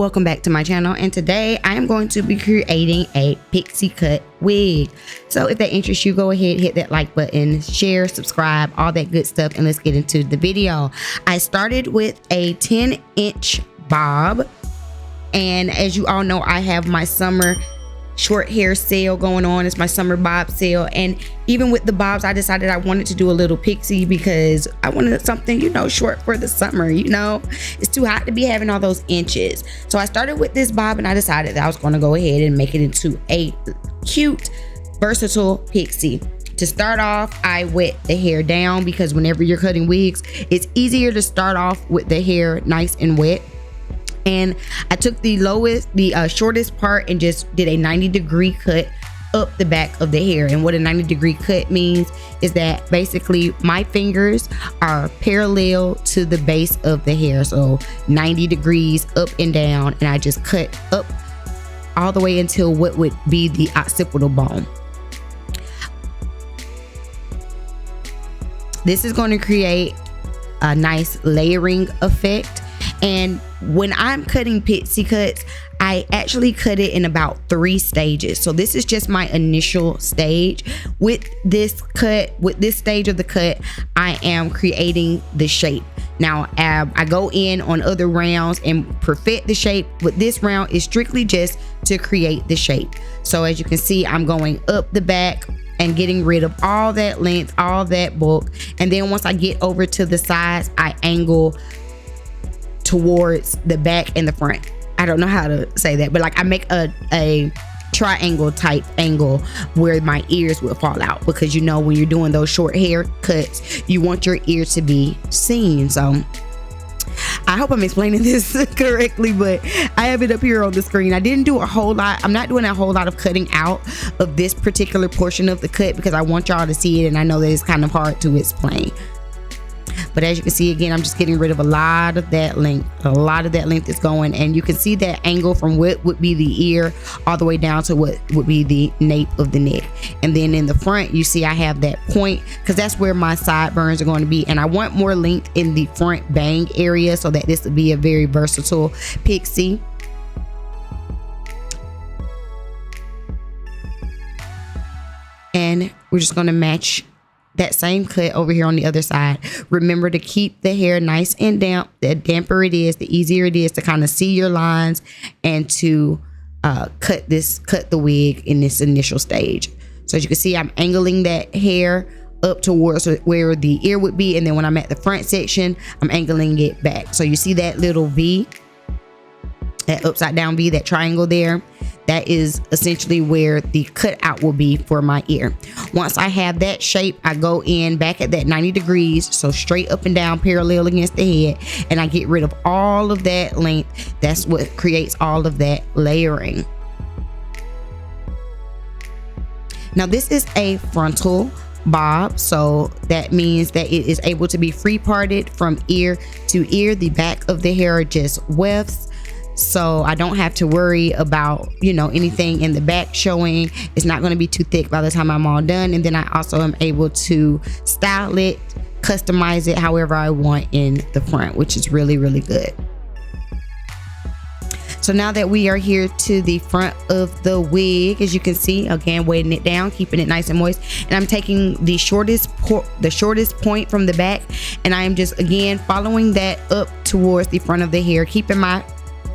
welcome back to my channel, and today I am going to be creating a pixie cut wig. So if that interests you, go ahead, hit that like button, share, subscribe, all that good stuff, and let's get into the video. I started with a 10-inch bob, and as you all know, I have my summer short hair sale going on. It's my summer bob sale, and even with the bobs, I decided I wanted to do a little pixie because I wanted something, you know, short for the summer. You know, it's too hot to be having all those inches. So I started with this bob, and I decided that I was going to go ahead and make it into a cute, versatile pixie. To start off, I wet the hair down because whenever you're cutting wigs, it's easier to start off with the hair nice and wet. And I took the shortest part and just did a 90-degree cut up the back of the hair. And what a 90-degree cut means is that basically my fingers are parallel to the base of the hair. So 90 degrees up and down. And I just cut up all the way until what would be the occipital bone. This is going to create a nice layering effect. And when I'm cutting pixie cuts, I actually cut it in about 3 stages. So this is just my initial stage. With this stage of the cut, I am creating the shape. Now, I go in on other rounds and perfect the shape, but this round is strictly just to create the shape. So as you can see, I'm going up the back and getting rid of all that length, all that bulk. And then once I get over to the sides, I angle towards the back and the front. I don't know how to say that, but like I make a triangle type angle where my ears will fall out, because you know when you're doing those short hair cuts, you want your ears to be seen. So I hope I'm explaining this correctly, but I have it up here on the screen. I didn't do a whole lot. I'm not doing a whole lot of cutting out of this particular portion of the cut because I want y'all to see it, and I know that it's kind of hard to explain. But as you can see, again, I'm just getting rid of a lot of that length. A lot of that length is going, and you can see that angle from what would be the ear all the way down to what would be the nape of the neck. And then in the front, you see I have that point because that's where my sideburns are going to be. And I want more length in the front bang area so that this would be a very versatile pixie. And we're just going to match that same cut over here on the other side. Remember to keep the hair nice and damp. The damper it is, the easier it is to kind of see your lines and to cut the wig in this initial stage. So as you can see, I'm angling that hair up towards where the ear would be, and then when I'm at the front section, I'm angling it back. So you see that little V, that upside down V, that triangle there, that is essentially where the cutout will be for my ear. Once I have that shape, I go in back at that 90 degrees, so straight up and down parallel against the head, and I get rid of all of that length. That's what creates all of that layering. Now this is a frontal bob, so that means that it is able to be free parted from ear to ear. The back of the hair just wefts, so I don't have to worry about, you know, anything in the back showing. It's not going to be too thick by the time I'm all done. And then I also am able to style it, customize it however I want in the front, which is really, really good. So now that we are here to the front of the wig, as you can see, again, weighting it down, keeping it nice and moist. And I'm taking the shortest point from the back, and I am just, again, following that up towards the front of the hair, keeping my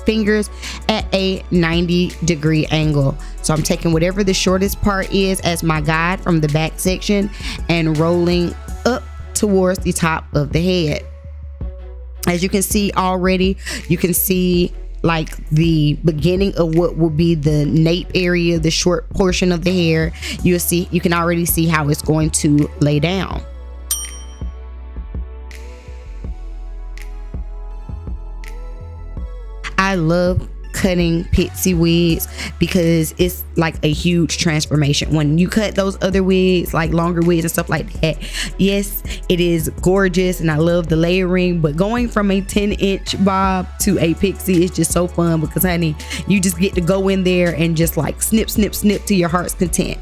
fingers at a 90-degree angle. So I'm taking whatever the shortest part is as my guide from the back section and rolling up towards the top of the head. As you can see already, you can see like the beginning of what will be the nape area, the short portion of the hair. You can already see how it's going to lay down. I love cutting pixie wigs because it's like a huge transformation. When you cut those other wigs, like longer wigs and stuff like that, yes, it is gorgeous and I love the layering, but going from a 10-inch bob to a pixie is just so fun because, honey, you just get to go in there and just like snip, snip, snip to your heart's content.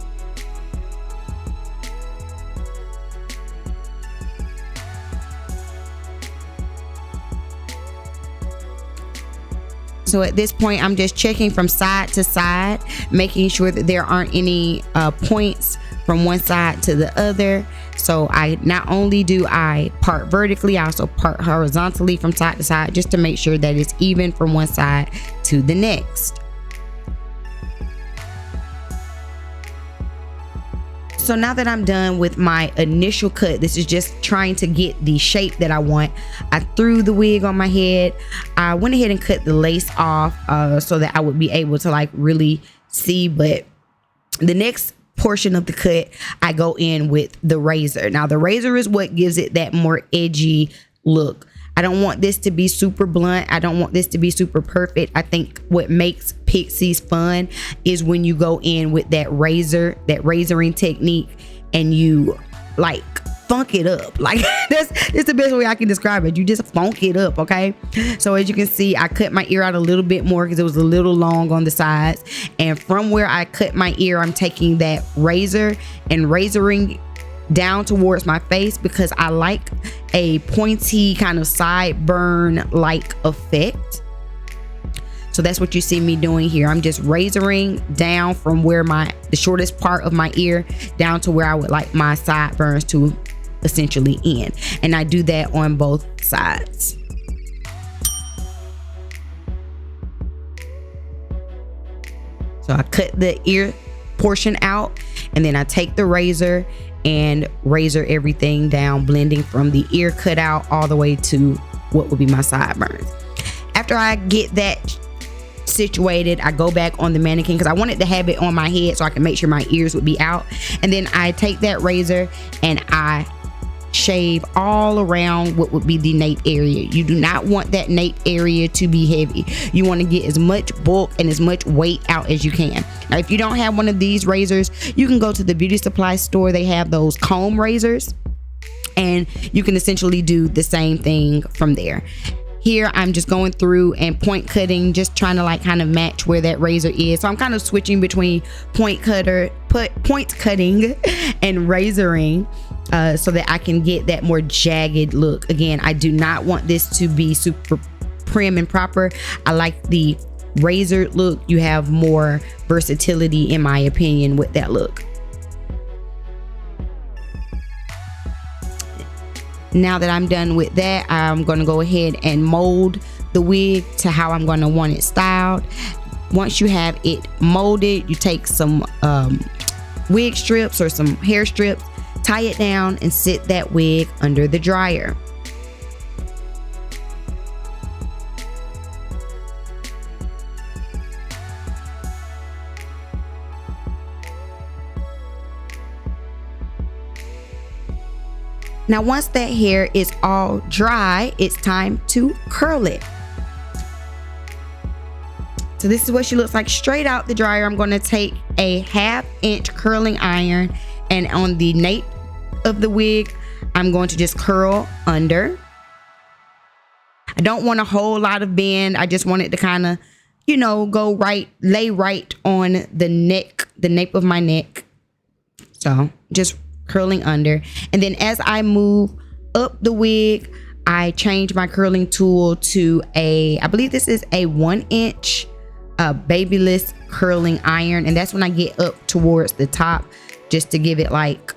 So at this point, I'm just checking from side to side, making sure that there aren't any points from one side to the other. So I not only do I part vertically, I also part horizontally from side to side, just to make sure that it's even from one side to the next. So now that I'm done with my initial cut, this is just trying to get the shape that I want. I threw the wig on my head. I went ahead and cut the lace off so that I would be able to like really see. But the next portion of the cut, I go in with the razor. Now the razor is what gives it that more edgy look. I don't want this to be super blunt. I don't want this to be super perfect. I think what makes Pixies fun is when you go in with that razor, that razoring technique, and you like funk it up. Like that's the best way I can describe it. You just funk it up, okay? So as you can see, I cut my ear out a little bit more because it was a little long on the sides. And from where I cut my ear, I'm taking that razor and razoring down towards my face because I like a pointy kind of sideburn like effect. So that's what you see me doing here. I'm just razoring down from where the shortest part of my ear down to where I would like my sideburns to essentially end. And I do that on both sides. So I cut the ear portion out and then I take the razor and razor everything down, blending from the ear cutout all the way to what would be my sideburns. After I get that situated, I go back on the mannequin because I wanted to have it on my head so I can make sure my ears would be out. And then I take that razor and I shave all around what would be the nape area. You do not want that nape area to be heavy. You want to get as much bulk and as much weight out as you can. Now, if you don't have one of these razors, you can go to the beauty supply store. They have those comb razors and you can essentially do the same thing from there. Here, I'm just going through and point cutting, just trying to like kind of match where that razor is. So I'm kind of switching between point cutting and razoring so that I can get that more jagged look. Again, I do not want this to be super prim and proper. I like the razor look. You have more versatility, in my opinion, with that look. Now that I'm done with that, I'm going to go ahead and mold the wig to how I'm going to want it styled. Once you have it molded, you take some wig strips or some hair strips, tie it down and sit that wig under the dryer. Now, once that hair is all dry, it's time to curl it. So this is what she looks like straight out the dryer. I'm going to take a 1/2 inch curling iron, and on the nape of the wig, I'm going to just curl under. I don't want a whole lot of bend. I just want it to kind of, you know, go right, lay right on the neck, the nape of my neck. So just curling under. And then as I move up the wig, I change my curling tool to I believe this is a 1 inch babyless curling iron, and that's when I get up towards the top, just to give it like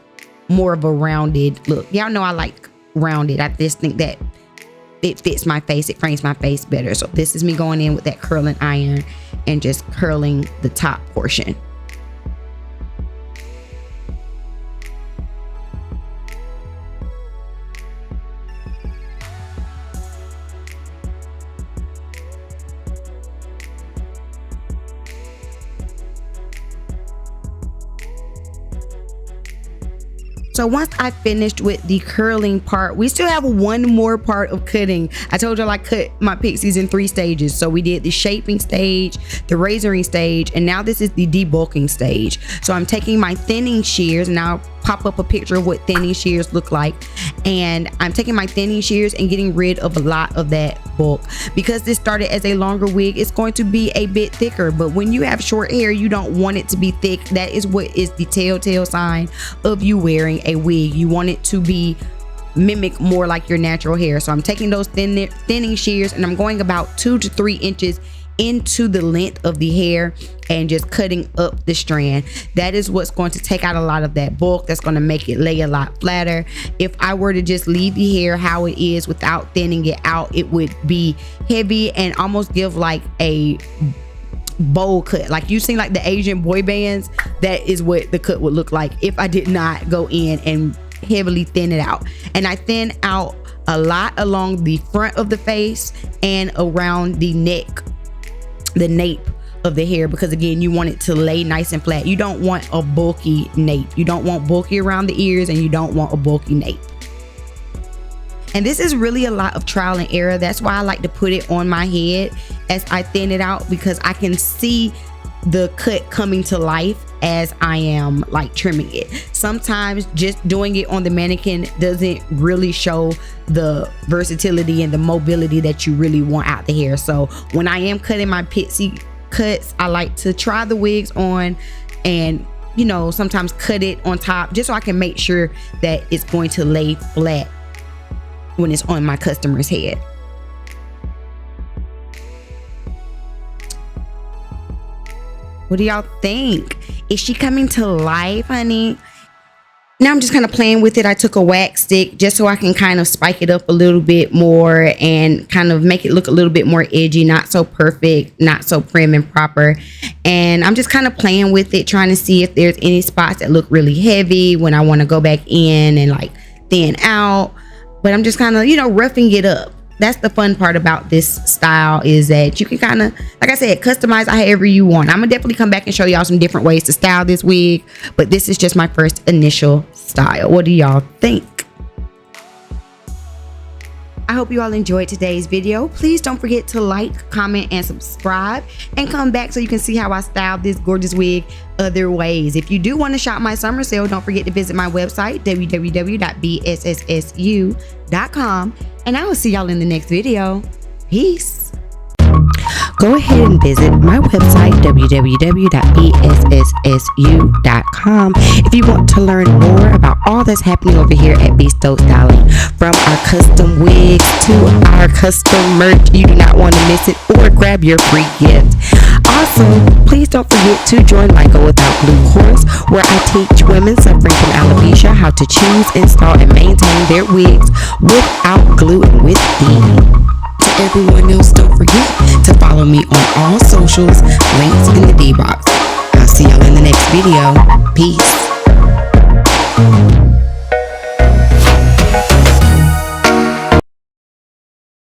more of a rounded look. Y'all know I like rounded. I just think that it fits my face, it frames my face better. So this is me going in with that curling iron and just curling the top portion. So once I finished with the curling part, we still have one more part of cutting. I told y'all I cut my pixies in 3 stages. So we did the shaping stage, the razoring stage, and now this is the debulking stage. So I'm taking my thinning shears, and I'll pop up a picture of what thinning shears look like. And I'm taking my thinning shears and getting rid of a lot of that bulk. Because this started as a longer wig, it's going to be a bit thicker. But when you have short hair, you don't want it to be thick. That is what is the telltale sign of you wearing a wig. You want it to be mimic more like your natural hair. So I'm taking those thinning shears and I'm going about 2 to 3 inches into the length of the hair and just cutting up the strand. That is what's going to take out a lot of that bulk. That's going to make it lay a lot flatter. If I were to just leave the hair how it is without thinning it out, it would be heavy and almost give like a bowl cut. Like you seen like the Asian boy bands, that is what the cut would look like if I did not go in and heavily thin it out. And I thin out a lot along the front of the face and around the neck, the nape of the hair, because again, you want it to lay nice and flat. You don't want a bulky nape. You don't want bulky around the ears, and you don't want a bulky nape. And this is really a lot of trial and error. That's why I like to put it on my head as I thin it out, because I can see the cut coming to life as I am like trimming it. Sometimes just doing it on the mannequin doesn't really show the versatility and the mobility that you really want out the hair. So when I am cutting my Pixie cuts, I like to try the wigs on and, you know, sometimes cut it on top just so I can make sure that it's going to lay flat when it's on my customer's head. What do y'all think? Is she coming to life, honey? Now I'm just kind of playing with it. I took a wax stick just so I can kind of spike it up a little bit more and kind of make it look a little bit more edgy, not so perfect, not so prim and proper. And I'm just kind of playing with it, trying to see if there's any spots that look really heavy when I want to go back in and like thin out. But I'm just kind of, you know, roughing it up. That's the fun part about this style, is that you can kind of, like I said, customize however you want. I'm gonna definitely come back and show y'all some different ways to style this wig, but this is just my first initial style. What do y'all think? I hope you all enjoyed today's video. Please don't forget to like, comment, and subscribe, and come back so you can see how I styled this gorgeous wig other ways. If you do want to shop my summer sale, don't forget to visit my website, www.bssu.com, and I will see y'all in the next video. Peace. Go ahead and visit my website, www.bssu.com, if you want to learn more about all that's happening over here at Stokes Styling. From our custom wigs to our custom merch, you do not want to miss it, or grab your free gift. Also, please don't forget to join my Go Without Glue course, where I teach women suffering from alopecia how to choose, install, and maintain their wigs without glue and with ease. To everyone else, don't forget to follow me on all socials, links in the D box. I'll see y'all in the next video. Peace.